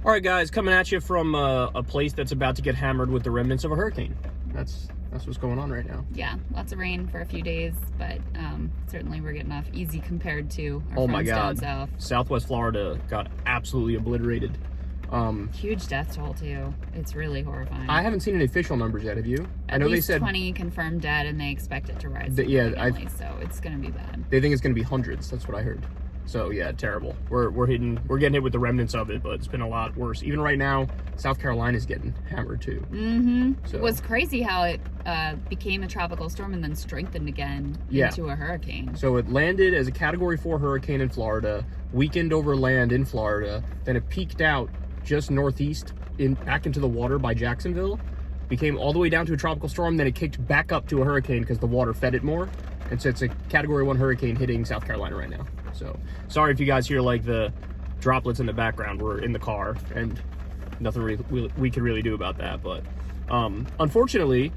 All right, guys, coming at you from a place that's about to get hammered with the remnants of a hurricane. That's what's going on right now. Yeah, lots of rain for a few days, but certainly we're getting off easy compared to our friends down south. Southwest Florida got absolutely obliterated. Huge death toll too. It's really horrifying. I haven't seen any official numbers yet. Have you? I know they said 20 confirmed dead, and they expect it to rise. So it's gonna be bad. They think it's gonna be hundreds. That's what I heard. So yeah, terrible. We're getting hit with the remnants of it, but it's been a lot worse. Even right now, South Carolina's getting hammered too. So. It was crazy how it became a tropical storm and then strengthened again into a hurricane. So it landed as a Category 4 hurricane in Florida, weakened over land in Florida, then it peaked out just northeast back into the water by Jacksonville, became all the way down to a tropical storm, then it kicked back up to a hurricane because the water fed it more. And so it's a Category 1 hurricane hitting South Carolina right now. So sorry if you guys hear like the droplets in the background. We're in the car and nothing we can really do about that. But unfortunately,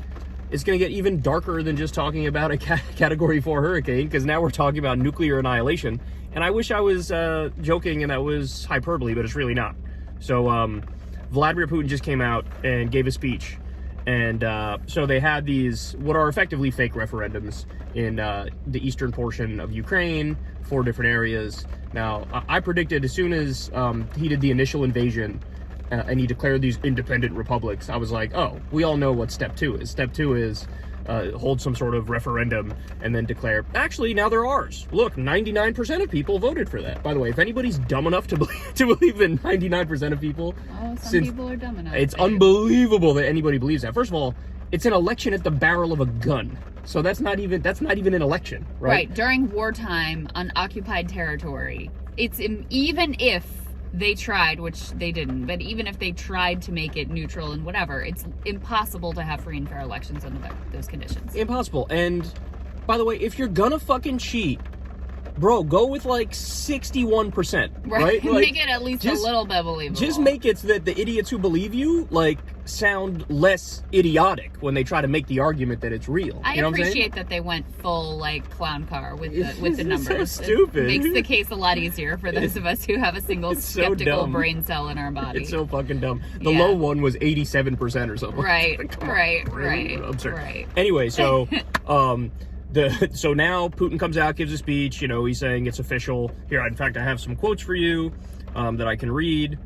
it's going to get even darker than just talking about a Category 4 hurricane, because now we're talking about nuclear annihilation. And I wish I was joking and that was hyperbole, but it's really not. So Vladimir Putin just came out and gave a speech. And so they had these, what are effectively fake referendums in the eastern portion of Ukraine, 4 different areas. Now, I predicted as soon as he did the initial invasion and he declared these independent republics, I was like, oh, we all know what step 2 is. Step 2 is hold some sort of referendum and then declare, actually, now they're ours. Look, 99% of people voted for that. By the way, if anybody's dumb enough to believe that 99% of people... Oh, some people are dumb enough. It's unbelievable that anybody believes that. First of all, it's an election at the barrel of a gun. So that's not even an election, right? Right, during wartime on occupied territory. It's even if they tried, which they didn't, but even if they tried to make it neutral and whatever, it's impossible to have free and fair elections under those conditions. Impossible. And by the way, if you're gonna fucking cheat, bro, go with like 61%, right? Like, make it at least a little bit believable. Just make it so that the idiots who believe you, like, sound less idiotic when they try to make the argument that it's real. I appreciate that they went full, like, clown car with the numbers. So stupid. It makes the case a lot easier for those of us who have a single skeptical brain cell in our body. It's so fucking dumb. The low one was 87% or something. Right, right. Absurd. Right. Anyway, so... So now Putin comes out, gives a speech, he's saying it's official. Here, in fact, I have some quotes for you that I can read.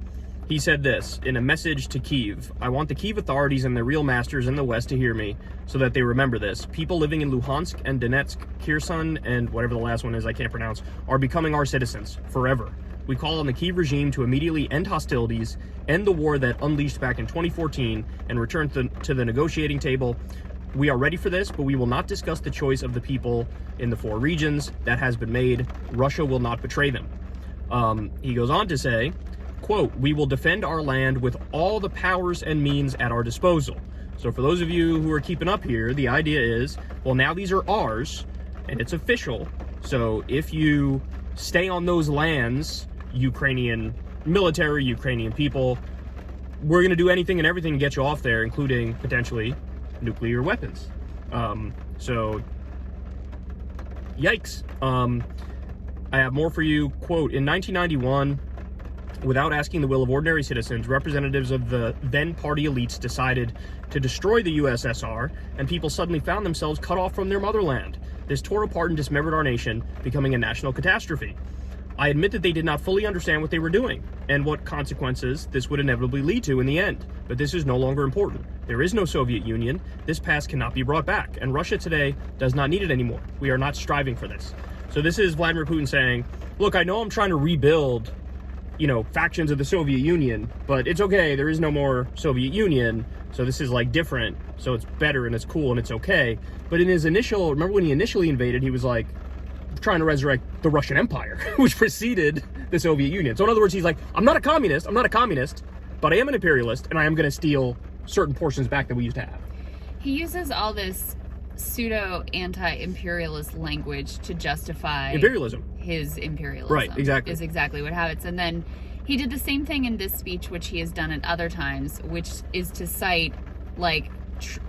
He said this in a message to Kyiv: I want the Kyiv authorities and their real masters in the West to hear me so that they remember this. People living in Luhansk and Donetsk, Kherson, and whatever the last one is I can't pronounce, are becoming our citizens forever. We call on the Kyiv regime to immediately end hostilities, end the war that unleashed back in 2014, and return to the negotiating table. We are ready for this, but we will not discuss the choice of the people in the 4 regions. That has been made. Russia will not betray them. He goes on to say, quote, we will defend our land with all the powers and means at our disposal. So for those of you who are keeping up here, the idea is, well, now these are ours, and it's official. So if you stay on those lands, Ukrainian military, Ukrainian people, we're going to do anything and everything to get you off there, including potentially nuclear weapons. So yikes. I have more for you. Quote, in 1991, without asking the will of ordinary citizens, representatives of the then party elites decided to destroy the USSR, and people suddenly found themselves cut off from their motherland. This tore apart and dismembered our nation, becoming a national catastrophe. I admit that they did not fully understand what they were doing and what consequences this would inevitably lead to in the end, but this is no longer important. There is no Soviet Union. This past cannot be brought back, and Russia today does not need it anymore. We are not striving for this. So this is Vladimir Putin saying, look, I know I'm trying to rebuild, factions of the Soviet Union, but it's okay. There is no more Soviet Union. So this is like different. So it's better and it's cool and it's okay. But in his remember when he initially invaded, he was like, trying to resurrect the Russian Empire, which preceded the Soviet Union. So in other words, he's like, I'm not a communist, but I am an imperialist, and I am going to steal certain portions back that we used to have. He uses all this pseudo anti-imperialist language to justify imperialism. His imperialism. Right, exactly. Is exactly what happens. And then he did the same thing in this speech, which he has done at other times, which is to cite, like,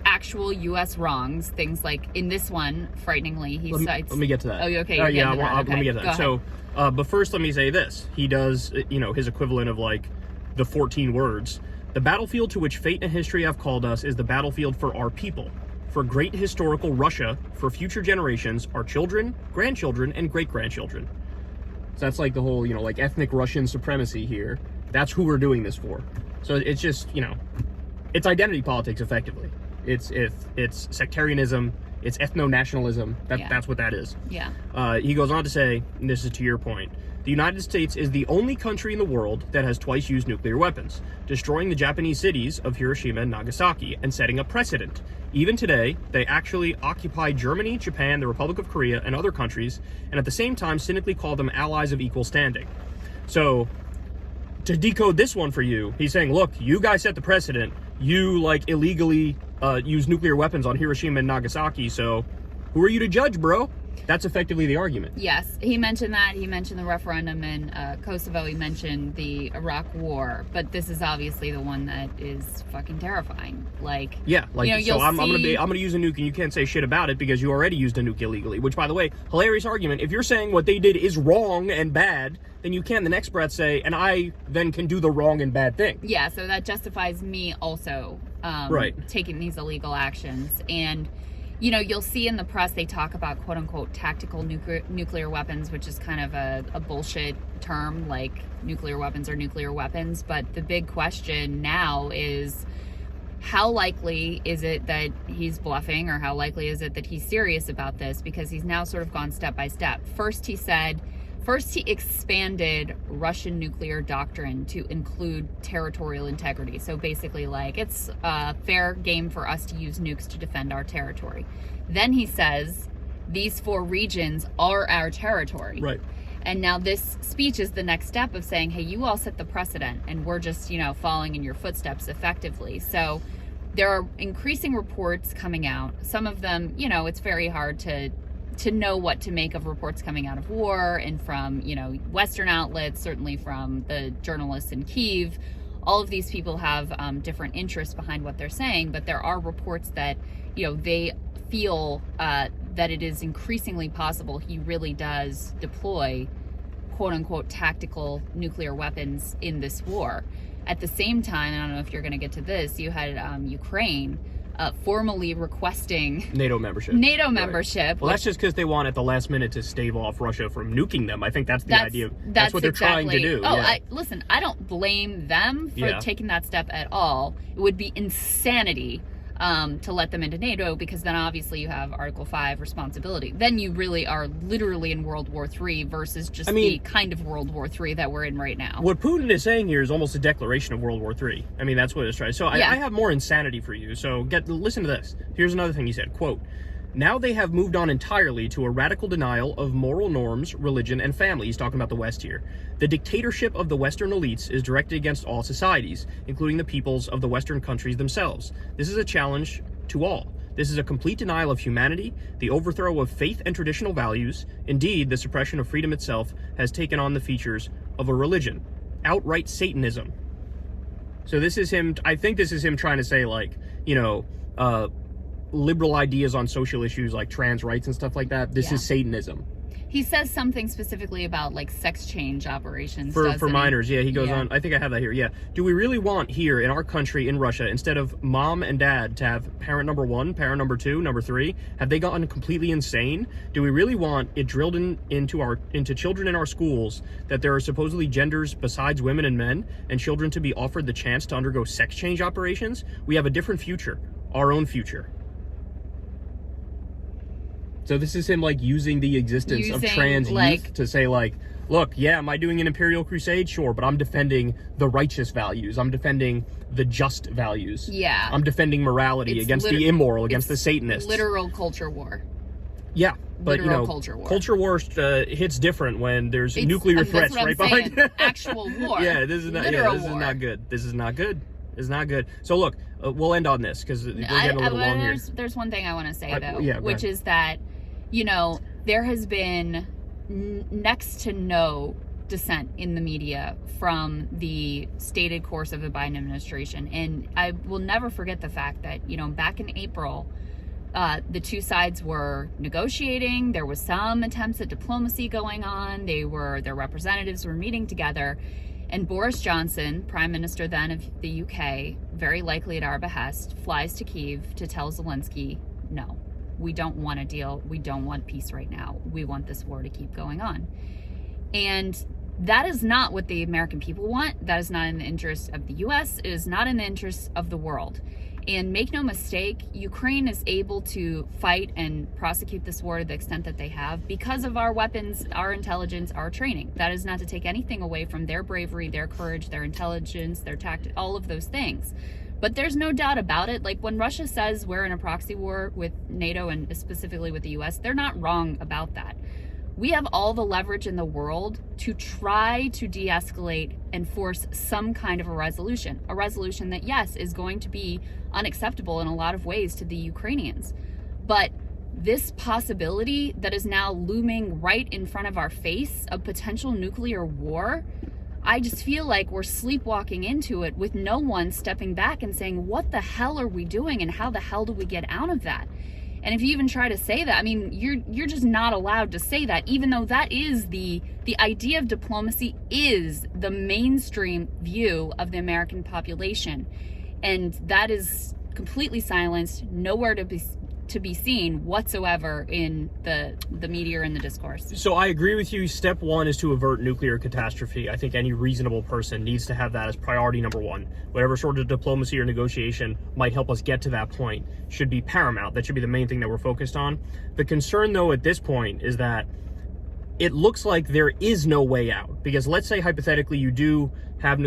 actual U.S. wrongs, things like in this one, frighteningly, he cites... Let me get to that. Oh, okay. Let me get to that. So, but first let me say this. He does, his equivalent of like the 14 words. The battlefield to which fate and history have called us is the battlefield for our people, for great historical Russia, for future generations, our children, grandchildren, and great-grandchildren. So that's like the whole, you know, like ethnic Russian supremacy here. That's who we're doing this for. So it's just, you know, it's identity politics effectively. It's sectarianism. It's ethno-nationalism. That's what that is. Yeah. He goes on to say, and this is to your point, the United States is the only country in the world that has twice used nuclear weapons, destroying the Japanese cities of Hiroshima and Nagasaki and setting a precedent. Even today, they actually occupy Germany, Japan, the Republic of Korea, and other countries, and at the same time cynically call them allies of equal standing. So, to decode this one for you, he's saying, look, you guys set the precedent. You, like, illegally use nuclear weapons on Hiroshima and Nagasaki, so who are you to judge, bro? That's effectively the argument. Yes, he mentioned that. He mentioned the referendum in Kosovo. He mentioned the Iraq War. But this is obviously the one that is fucking terrifying. Like, yeah, like, you know, so I'm gonna use a nuke, and you can't say shit about it because you already used a nuke illegally. Which, by the way, hilarious argument. If you're saying what they did is wrong and bad, then you can the next breath say, and I then can do the wrong and bad thing. Yeah, so that justifies me also taking these illegal actions. And you know, you'll see in the press they talk about quote-unquote tactical nuclear weapons, which is kind of a bullshit term, like nuclear weapons are nuclear weapons. But the big question now is, how likely is it that he's bluffing, or how likely is it that he's serious about this? Because he's now sort of gone step by step. First he expanded Russian nuclear doctrine to include territorial integrity. So basically, like, it's a fair game for us to use nukes to defend our territory. Then he says, these 4 regions are our territory. Right. And now this speech is the next step of saying, hey, you all set the precedent, and we're just, you know, following in your footsteps effectively. So there are increasing reports coming out. Some of them, you know, it's very hard to know what to make of reports coming out of war and from, you know, Western outlets, certainly from the journalists in Kyiv. All of these people have different interests behind what they're saying, but there are reports that, you know, they feel that it is increasingly possible he really does deploy quote-unquote tactical nuclear weapons in this war. At the same time, I don't know if you're going to get to this, you had Ukraine formally requesting NATO membership. Right. Well, that's just because they want at the last minute to stave off Russia from nuking them. I think that's the idea. That's what they're trying to do. Oh, yeah. Listen, I don't blame them for taking that step at all. It would be insanity to let them into NATO, because then obviously you have Article 5 responsibility. Then you really are literally in World War III versus just the kind of World War III that we're in right now. What Putin is saying here is almost a declaration of World War III. I mean, that's what it's trying. So I have more insanity for you. So listen to this. Here's another thing he said, quote, now they have moved on entirely to a radical denial of moral norms, religion, and family. He's talking about the West here. The dictatorship of the Western elites is directed against all societies, including the peoples of the Western countries themselves. This is a challenge to all. This is a complete denial of humanity, the overthrow of faith and traditional values. Indeed, the suppression of freedom itself has taken on the features of a religion. Outright Satanism. So this is him, I think this is him trying to say, like, you know, liberal ideas on social issues like trans rights and stuff like that. This is Satanism. He says something specifically about, like, sex change operations for minors. Yeah, he goes on. I think I have that here. Yeah. Do we really want here in our country, in Russia, instead of mom and dad to have parent number 1, parent number 2, number 3? Have they gotten completely insane? Do we really want it drilled into children in our schools that there are supposedly genders besides women and men, and children to be offered the chance to undergo sex change operations? We have a different future, our own future. So this is him, like, using the existence of trans youth to say, like, look, yeah, am I doing an imperial crusade? Sure, but I'm defending the righteous values. I'm defending the just values. Yeah. I'm defending morality against the immoral, against the Satanists. Literal culture war. Yeah, but, literal, you know, culture war hits different when there's nuclear threats right behind it. Actual war. Yeah, this is not good. This is not good. It's not good. So look, we'll end on this because we're getting a little long here. There's one thing I want to say, though, which is that, you know, there has been next to no dissent in the media from the stated course of the Biden administration. And I will never forget the fact that, you know, back in April, the two sides were negotiating. There was some attempts at diplomacy going on. Their representatives were meeting together. And Boris Johnson, Prime Minister then of the UK, very likely at our behest, flies to Kyiv to tell Zelensky, no, we don't want a deal. We don't want peace right now. We want this war to keep going on. And that is not what the American people want. That is not in the interest of the US. It is not in the interest of the world. And make no mistake, Ukraine is able to fight and prosecute this war to the extent that they have because of our weapons, our intelligence, our training. That is not to take anything away from their bravery, their courage, their intelligence, their tactic, all of those things. But there's no doubt about it. Like when Russia says we're in a proxy war with NATO and specifically with the US, they're not wrong about that. We have all the leverage in the world to try to de-escalate and force some kind of a resolution that, yes, is going to be unacceptable in a lot of ways to the Ukrainians. But this possibility that is now looming right in front of our face of potential nuclear war, I just feel like we're sleepwalking into it with no one stepping back and saying, what the hell are we doing and how the hell do we get out of that? And if you even try to say that, I mean, you're just not allowed to say that, even though that is the idea of diplomacy is the mainstream view of the American population. And that is completely silenced, nowhere to be seen whatsoever in the media or in the discourse. So I agree with you. Step one is to avert nuclear catastrophe. I think any reasonable person needs to have that as priority number one. Whatever sort of diplomacy or negotiation might help us get to that point should be paramount. That should be the main thing that we're focused on. The concern, though, at this point is that it looks like there is no way out. Because let's say, hypothetically, you do have a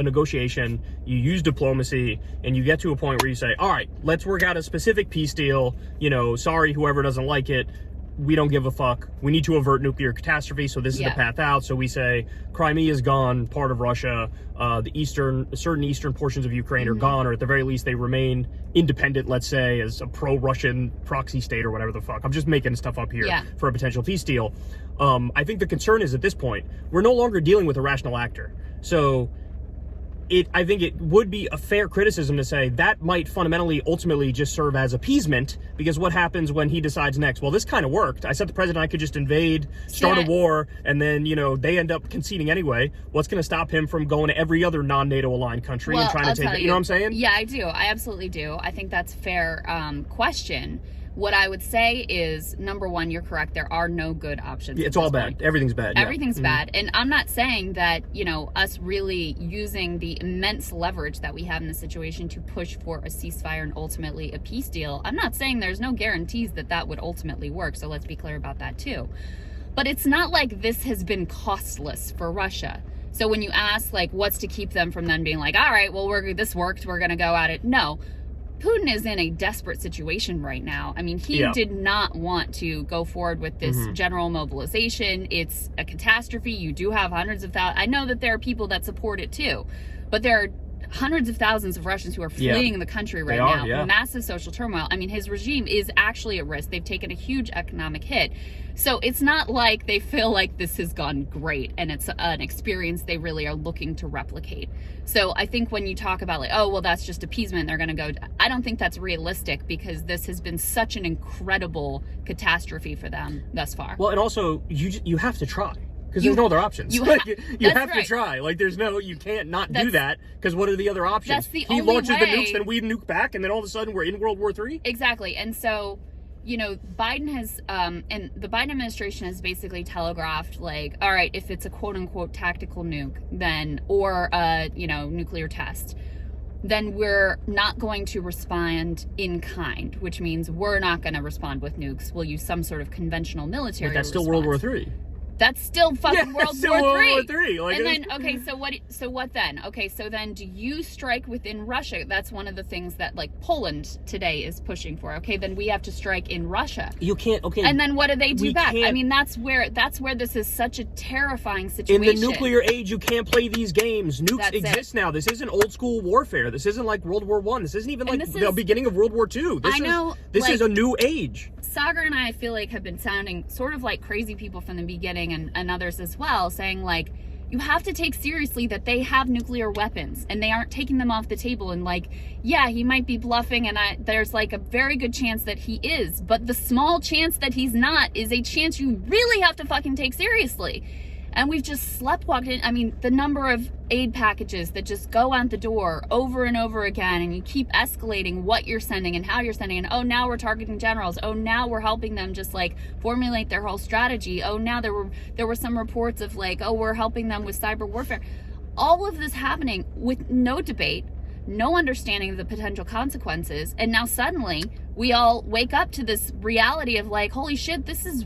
negotiation, you use diplomacy, and you get to a point where you say, all right, let's work out a specific peace deal. You know, sorry, whoever doesn't like it, we don't give a fuck. We need to avert nuclear catastrophe, so this is the path out. So we say Crimea is gone, part of Russia. Certain eastern portions of Ukraine are gone, or at the very least they remain independent, let's say, as a pro-Russian proxy state or whatever the fuck. I'm just making stuff up here for a potential peace deal. I think the concern is, at this point, we're no longer dealing with a rational actor. So I think it would be a fair criticism to say that might fundamentally ultimately just serve as appeasement, because what happens when he decides next? Well, this kind of worked. I said the president I could just invade, start a war, and then, you know, they end up conceding anyway. What's going to stop him from going to every other non-NATO aligned country and trying to take it? You know what I'm saying? Yeah, I do. I absolutely do. I think that's a fair question. What I would say is, number one, you're correct. There are no good options. Yeah, it's all bad. Everything's bad. Everything's bad. And I'm not saying that, you know, us really using the immense leverage that we have in the situation to push for a ceasefire and ultimately a peace deal. I'm not saying there's no guarantees that that would ultimately work. So let's be clear about that too. But it's not like this has been costless for Russia. So when you ask, like, what's to keep them from then being like, all right, well, this worked, we're going to go at it. No. Putin is in a desperate situation right now. I mean, he did not want to go forward with this general mobilization. It's a catastrophe. You do have hundreds of thousands. I know that there are people that support it too, but there are hundreds of thousands of Russians who are fleeing the country right now. Massive social turmoil. I mean, his regime is actually at risk. They've taken a huge economic hit. So it's not like they feel like this has gone great and it's an experience they really are looking to replicate. So I think when you talk about like, oh, well, that's just appeasement, they're going to go, I don't think that's realistic, because this has been such an incredible catastrophe for them thus far. Well, and also you have to try. Because there's no other options. You have to try. Like, you can't not do that, because what are the other options? That's the he only launches way. The nukes, then we nuke back, and then all of a sudden we're in World War III? Exactly. And so, you know, Biden has, and the Biden administration has basically telegraphed, like, all right, if it's a quote-unquote tactical nuke, then, or a, you know, nuclear test, then we're not going to respond in kind, which means we're not going to respond with nukes. We'll use some sort of conventional military But that's still response. World War III. That's still fucking World War III. Like, and then, okay, so what then? Okay, so then do you strike within Russia? That's one of the things that, like, Poland today is pushing for. Okay, then we have to strike in Russia. You can't, okay. And then what do they do back? I mean, that's where this is such a terrifying situation. In the nuclear age, you can't play these games. Nukes exist now. This isn't old school warfare. This isn't like World War I. This isn't even like the beginning of World War II. This is a new age. Sagar and I feel like have been sounding sort of like crazy people from the beginning, and others as well, saying like, you have to take seriously that they have nuclear weapons and they aren't taking them off the table. And like, yeah, he might be bluffing, and there's like a very good chance that he is, but the small chance that he's not is a chance you really have to fucking take seriously. And we've just sleptwalked in. I mean, the number of aid packages that just go out the door over and over again, and you keep escalating what you're sending and how you're sending, and oh, now we're targeting generals. Oh, now we're helping them just like formulate their whole strategy. Oh, now there were some reports of like, oh, we're helping them with cyber warfare. All of this happening with no debate, no understanding of the potential consequences, and now suddenly we all wake up to this reality of like, holy shit, this is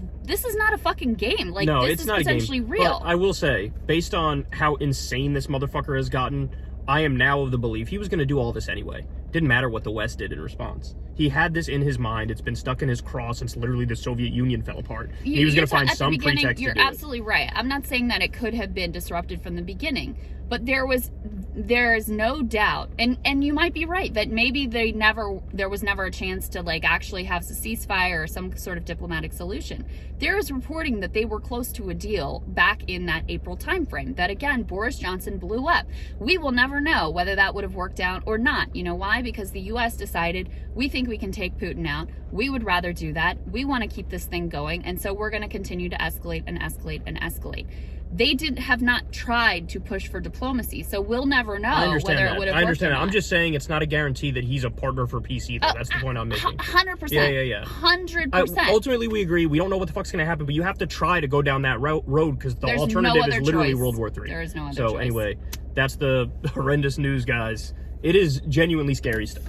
not a fucking game. Like, no, this it's is not potentially a game. real. But I will say, based on how insane this motherfucker has gotten, I am now of the belief he was going to do all this anyway. Didn't matter what the West did in response. He had this in his mind. It's been stuck in his craw since literally the Soviet Union fell apart. He was going to find some pretext to do it. You're absolutely right. I'm not saying that it could have been disrupted from the beginning, but there is no doubt, and you might be right, that maybe there was never a chance to like actually have a ceasefire or some sort of diplomatic solution. There is reporting that they were close to a deal back in that April timeframe, that again, Boris Johnson blew up. We will never know whether that would have worked out or not. You know why? Because the US decided, we think we can take Putin out. We would rather do that. We want to keep this thing going, and so we're going to continue to escalate and escalate and escalate. They have not tried to push for diplomacy, so we'll never know whether it would have worked. I understand that. or not. I'm just saying it's not a guarantee that he's a partner for peace either. That's the point I'm making. 100%. Yeah. 100%. Ultimately, we agree. We don't know what the fuck's going to happen, but you have to try to go down that road because the alternative is literally World War III. There is no other choice. So anyway, that's the horrendous news, guys. It is genuinely scary stuff.